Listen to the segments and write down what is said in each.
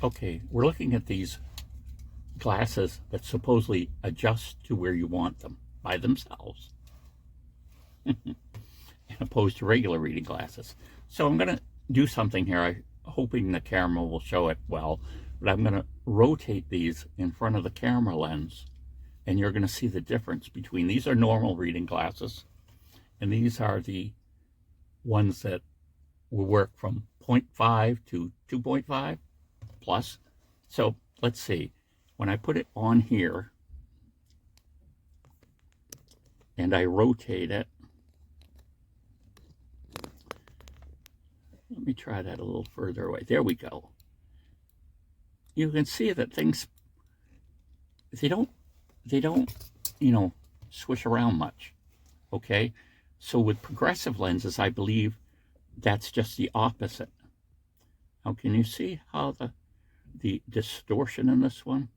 Okay, we're looking at these glasses that supposedly adjust to where you want them by themselves, opposed to regular reading glasses. So I'm going to do something here, hoping the camera will show it well, but I'm going to rotate these in front of the camera lens, and you're going to see the difference between these are normal reading glasses, and these are the ones that will work from 0.5 to 2.5 plus. So let's see, when I put it on here and I rotate it, let me try that a little further away. There we go. You can see that things, they don't, swish around much. Okay. So with progressive lenses, I believe that's just the opposite. Now, can you see how the distortion in this one?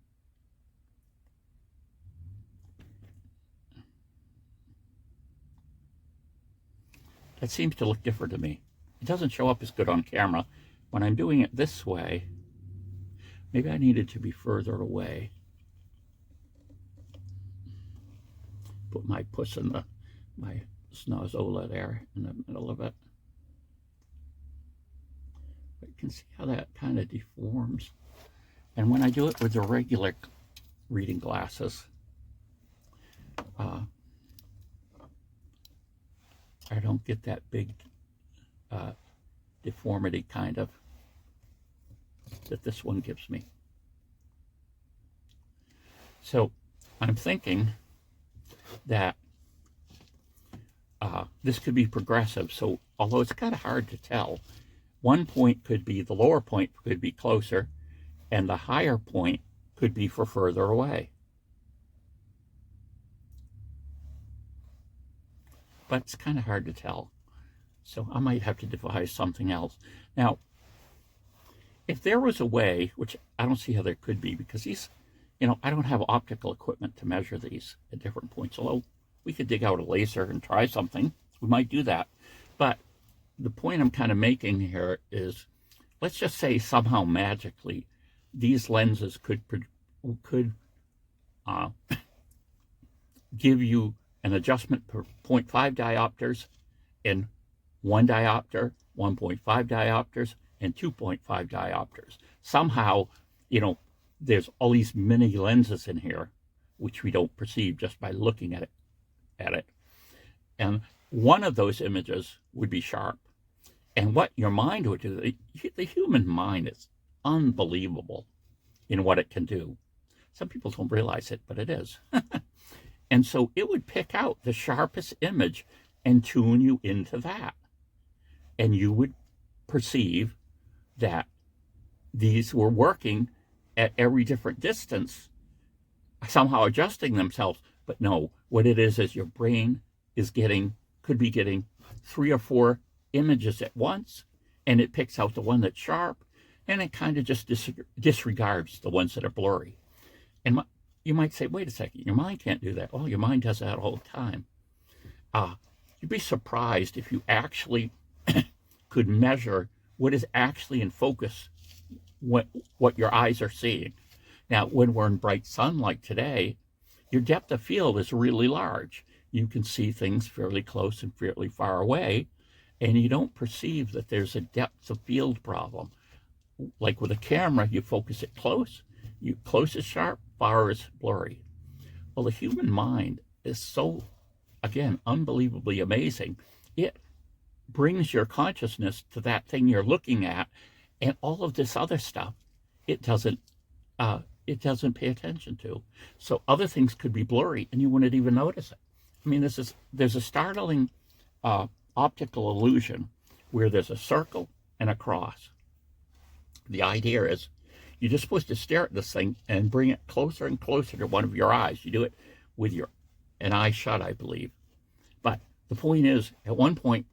That seems to look different to me. It doesn't show up as good on camera. When I'm doing it this way, maybe I needed to be further away. Put my puss in my Snozzola there in the middle of it. But you can see how that kind of deforms. And when I do it with the regular reading glasses, I don't get that big deformity kind of that this one gives me. So I'm thinking that this could be progressive. So although it's kind of hard to tell, one point could be, the lower point could be closer, and the higher point could be for further away. But it's kind of hard to tell. So I might have to devise something else. Now, if there was a way, which I don't see how there could be, because these, I don't have optical equipment to measure these at different points, although we could dig out a laser and try something. We might do that. But the point I'm kind of making here is, let's just say somehow magically these lenses could give you an adjustment per 0.5 diopters in 1 diopter, 1.5 diopters, and 2.5 diopters. Somehow, there's all these mini lenses in here, which we don't perceive just by looking at it. And one of those images would be sharp. And what your mind would do, the human mind is unbelievable in what it can do. Some people don't realize it, but it is. And so it would pick out the sharpest image and tune you into that. And you would perceive that these were working at every different distance, somehow adjusting themselves. But no, what it is your brain is could be getting 3 or 4 images at once, and it picks out the one that's sharp, and it kind of just disregards the ones that are blurry. And you might say, wait a second, your mind can't do that. Oh, your mind does that all the time. You'd be surprised if you actually could measure what is actually in focus, what your eyes are seeing. Now, when we're in bright sunlight today, your depth of field is really large. You can see things fairly close and fairly far away, and you don't perceive that there's a depth of field problem. Like with a camera, you focus it close. Close is sharp, far is blurry. Well, the human mind is so, again, unbelievably amazing. It brings your consciousness to that thing you're looking at, and all of this other stuff, it doesn't pay attention to. So other things could be blurry, and you wouldn't even notice it. I mean, there's a startling optical illusion where there's a circle and a cross. The idea is you're just supposed to stare at this thing and bring it closer and closer to one of your eyes. You do it with an eye shut, I believe. But the point is, at one point,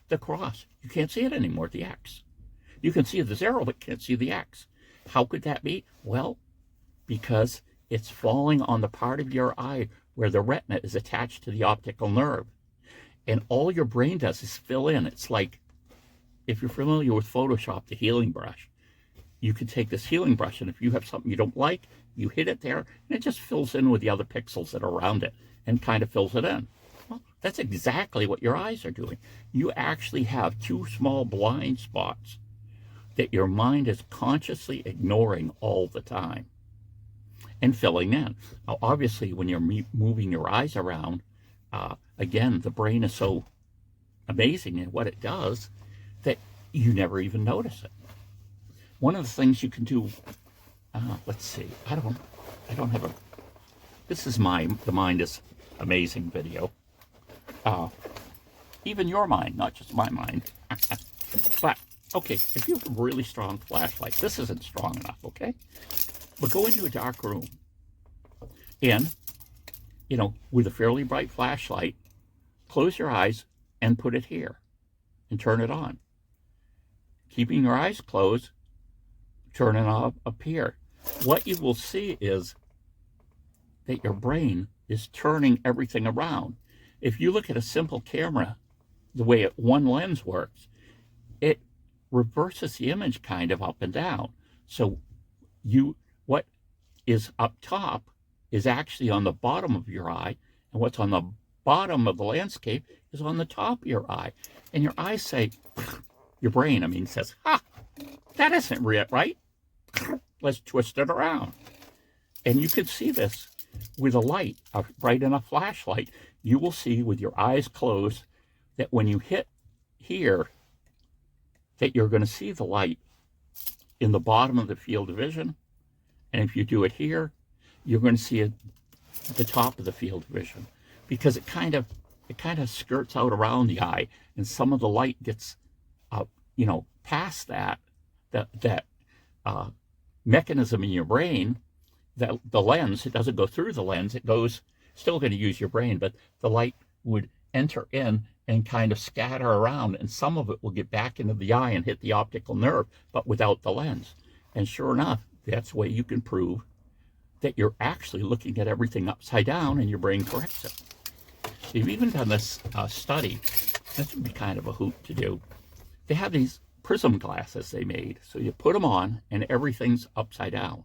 the cross, you can't see it anymore, the X. You can see the 0, but can't see the X. How could that be? Well, because it's falling on the part of your eye where the retina is attached to the optical nerve. And all your brain does is fill in. It's like, if you're familiar with Photoshop, the healing brush, you can take this healing brush, and if you have something you don't like, you hit it there, and it just fills in with the other pixels that are around it and kind of fills it in. Well, that's exactly what your eyes are doing. You actually have two small blind spots that your mind is consciously ignoring all the time and filling in. Now, obviously, when you're moving your eyes around, again, the brain is so amazing in what it does that you never even notice it. One of the things you can do, let's see, I don't have a, this is the Mind is Amazing video. Even your mind, not just my mind. But, okay, if you have a really strong flashlight, this isn't strong enough, okay? But go into a dark room and, with a fairly bright flashlight, close your eyes and put it here and turn it on. Keeping your eyes closed, turn it off up here. What you will see is that your brain is turning everything around. If you look at a simple camera, the way one lens works, it reverses the image kind of up and down. So what is up top is actually on the bottom of your eye, and what's on the bottom of the landscape is on the top of your eye. And your eyes say, your brain, says, ha, that isn't right. Let's twist it around. And you can see this with a light, a bright enough flashlight. You will see with your eyes closed that when you hit here, that you're going to see the light in the bottom of the field of vision. And if you do it here, you're going to see it at the top of the field of vision, because it kind of skirts out around the eye, and some of the light gets past that mechanism in your brain, that the lens, it doesn't go through the lens, it goes, still going to use your brain, but the light would enter in and kind of scatter around, and some of it will get back into the eye and hit the optical nerve, but without the lens. And sure enough, that's the way you can prove that you're actually looking at everything upside down and your brain corrects it. They've even done this study. This would be kind of a hoot to do. They have these prism glasses they made. So you put them on and everything's upside down.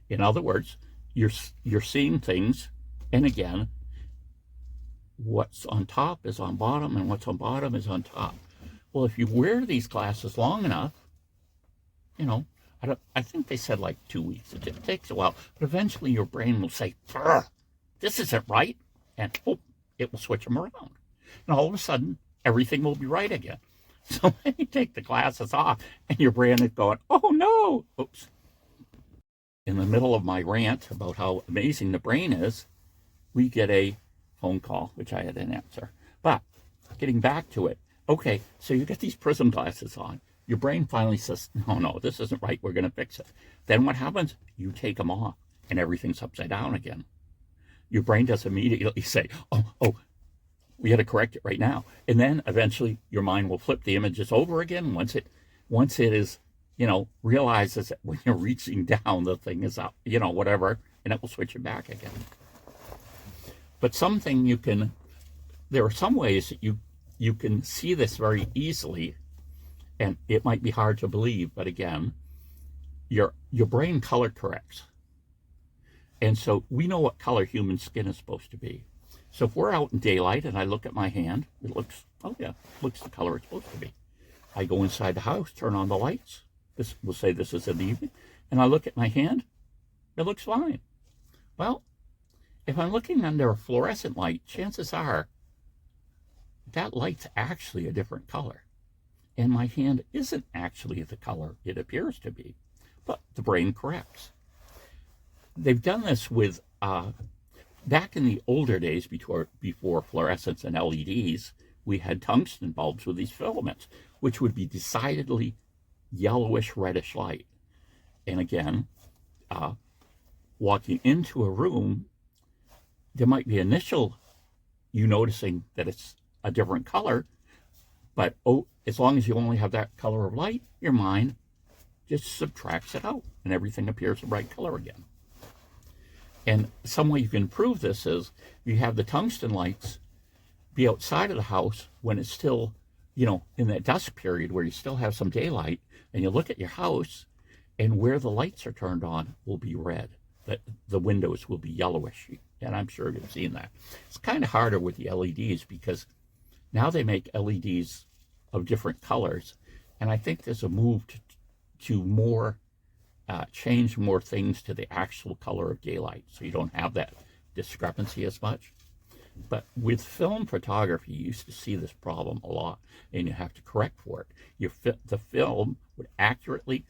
In other words, you're seeing things, and again, what's on top is on bottom and what's on bottom is on top. Well, if you wear these glasses long enough, I think they said like 2 weeks. It takes a while, but eventually your brain will say, this isn't right, and it will switch them around. And all of a sudden, everything will be right again. So when you take the glasses off and your brain is going, oh no, oops. In the middle of my rant about how amazing the brain is, we get a phone call, which I had to answer. But getting back to it, okay, so you get these prism glasses on. Your brain finally says, no, this isn't right. We're going to fix it. Then what happens? You take them off and everything's upside down again. Your brain does immediately say, oh, we got to correct it right now. And then eventually your mind will flip the images over again once it is, realizes that when you're reaching down, the thing is up, whatever, and it will switch it back again. But there are some ways that you can see this very easily. And it might be hard to believe, but again, your brain color corrects. And so we know what color human skin is supposed to be. So if we're out in daylight and I look at my hand, it looks the color it's supposed to be. I go inside the house, turn on the lights. We'll say this is in the evening. And I look at my hand, it looks fine. Well, if I'm looking under a fluorescent light, chances are that light's actually a different color. And my hand isn't actually the color it appears to be, but the brain corrects. They've done this with, back in the older days before fluorescents and LEDs, we had tungsten bulbs with these filaments, which would be decidedly yellowish, reddish light. And again, walking into a room, there might be you noticing that it's a different color, but as long as you only have that color of light, your mind just subtracts it out and everything appears the right color again. And some way you can prove this is you have the tungsten lights be outside of the house when it's still, in that dusk period where you still have some daylight, and you look at your house and where the lights are turned on will be red. The windows will be yellowish, and I'm sure you've seen that. It's kind of harder with the LEDs because now they make LEDs of different colors, and I think there's a move to more change more things to the actual color of daylight, so you don't have that discrepancy as much. But with film photography, you used to see this problem a lot, and you have to correct for it. The film would accurately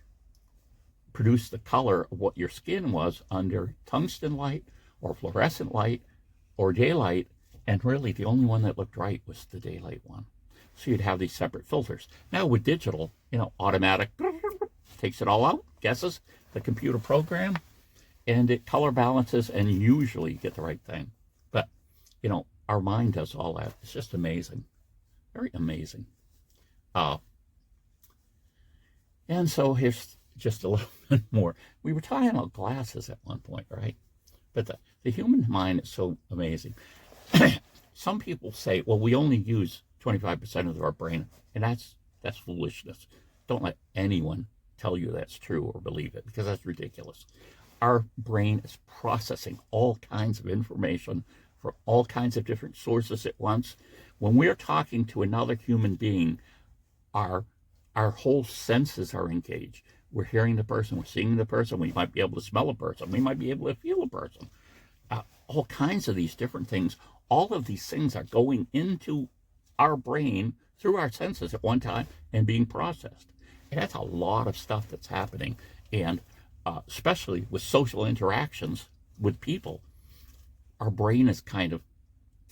produce the color of what your skin was under tungsten light or fluorescent light or daylight, and really the only one that looked right was the daylight one. So you'd have these separate filters. Now with digital, automatic takes it all out, guesses the computer program, and it color balances, and usually you get the right thing. But our mind does all that. It's just amazing, very amazing. And so here's just a little bit more. We were talking about glasses at one point, right? But the human mind is so amazing. Some people say, well, we only use 25% of our brain, and that's foolishness. Don't let anyone tell you that's true or believe it, because that's ridiculous. Our brain is processing all kinds of information from all kinds of different sources at once. When we're talking to another human being, our whole senses are engaged. We're hearing the person, we're seeing the person, we might be able to smell a person, we might be able to feel a person. All kinds of these different things. All of these things are going into our brain through our senses at one time and being processed. And that's a lot of stuff that's happening. And especially with social interactions with people, our brain is kind of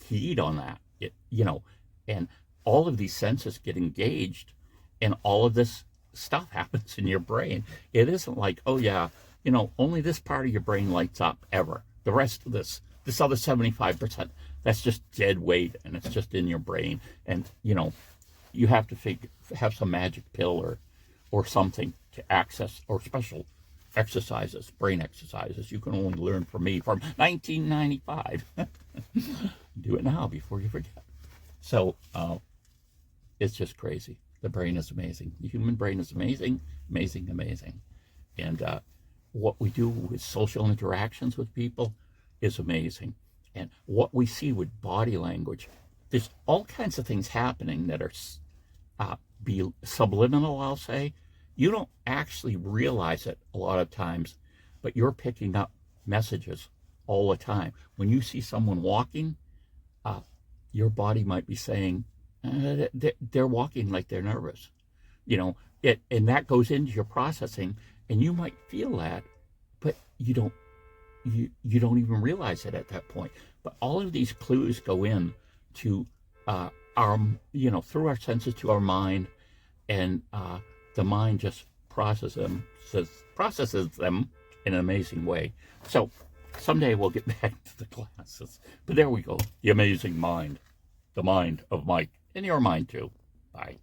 keyed on that, and all of these senses get engaged, and all of this stuff happens in your brain. It isn't like, oh yeah, only this part of your brain lights up ever. The rest of this other 75%, that's just dead weight, and it's just in your brain. And you have to have some magic pill or something to access, or special exercises, brain exercises you can only learn from me from 1995. Do it now before you forget. So it's just crazy. The brain is amazing. The human brain is amazing, amazing, amazing. And what we do with social interactions with people is amazing. And what we see with body language, there's all kinds of things happening that are subliminal, I'll say. You don't actually realize it a lot of times, but you're picking up messages all the time. When you see someone walking, your body might be saying, they're walking like they're nervous. And that goes into your processing, and you might feel that, but you don't even realize it at that point. But all of these clues go in to our, through our senses to our mind, and the mind just processes them in an amazing way. So someday we'll get back to the classes. But there we go. The amazing mind. The mind of Mike. And your mind too. Bye.